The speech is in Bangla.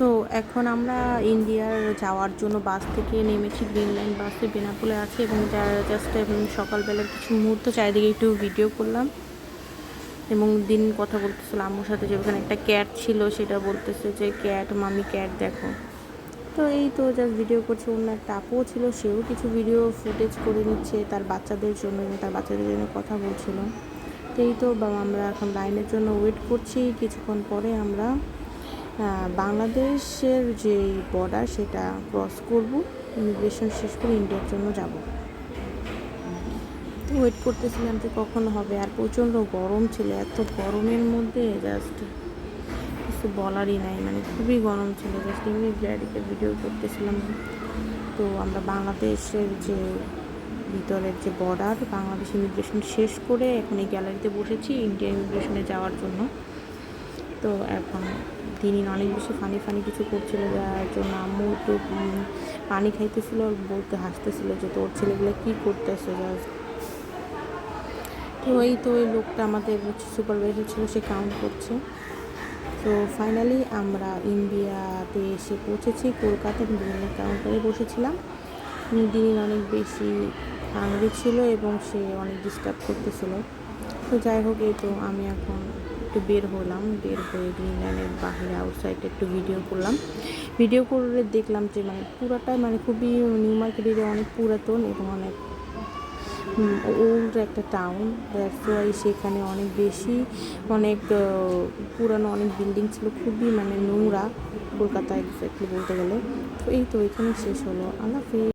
সো এখন আমরা ইন্ডিয়ার যাওয়ার জন্য বাস থেকে নেমেছি। গ্রিন লাইন বাসে বেনাপোলে আছে এবং জাস্ট সকালবেলার কিছু মুহূর্ত চারিদিকে একটু ভিডিও করলাম এবং দিন কথা বলতেছিল আম্মুর সাথে, যে ওখানে একটা ক্যাট ছিল সেটা বলতেছে যে ক্যাট মামি ক্যাট দেখো। তো এই তো জাস্ট ভিডিও করছে। অন্য একটা আপুও ছিল, সেও কিছু ভিডিও ফুটেজ করে নিচ্ছে তার বাচ্চাদের জন্য এবং তার বাচ্চাদের জন্য কথা বলছিল। তো এই তো আমরা এখন লাইনের জন্য ওয়েট করছি। কিছুক্ষণ পরে আমরা বাংলাদেশের যে বর্ডার সেটা ক্রস করব, ইমিগ্রেশন শেষ করে ইন্ডিয়ার জন্য যাব। তো ওয়েট করতেছিলাম যে কখন হবে, আর প্রচণ্ড গরম ছিল। এত গরমের মধ্যে জাস্ট কিছু বলারই নাই, মানে খুবই গরম ছিল। জাস্ট এমনি গ্যালারিতে ভিডিও করতেছিলাম। তো আমরা বাংলাদেশের যে ভিতরের যে বর্ডার, বাংলাদেশ ইমিগ্রেশন শেষ করে এখন এই গ্যালারিতে বসেছি ইন্ডিয়া ইমিগ্রেশনে যাওয়ার জন্য। তো এখন তিনি অনেক বেশি ফানি কিছু করছিল, যার জন্য আম্মু একটু পানি খাইতেছিল, বলতে হাসতেছিল যে তোর ছেলেগুলো কী করতেছে জাস্ট। তো এই তো ওই লোকটা আমাদের সুপারভাইজার ছিল, সে কাউন্ট করছে। তো ফাইনালি আমরা ইন্ডিয়াতে এসে পৌঁছেছি। কলকাতার বিভিন্ন কাউন্টারে বসেছিলাম। দিন অনেক বেশি হাংরি ছিল এবং সে অনেক ডিস্টার্ব করতেছিল। তো যাই হোক, এই তো আমি এখন একটু বের হলাম, বের হয়ে গ্রিন লাইনের বাহিরে আউটসাইডে একটু ভিডিও করলাম। ভিডিও করে দেখলাম যে মানে পুরাটাই মানে খুবই নিউ মার্কেট এরিয়া, অনেক পুরাতন এবং অনেক ওল্ড একটা টাউন। দ্যাটস ওয়াই সেখানে অনেক বেশি অনেক পুরানো অনেক বিল্ডিং ছিল, খুবই মানে নোংরা কলকাতা এক্স্যাক্টলি বলতে গেলে। তো এই তো এখানে শেষ হলো। আল্লাহ হাফেজ।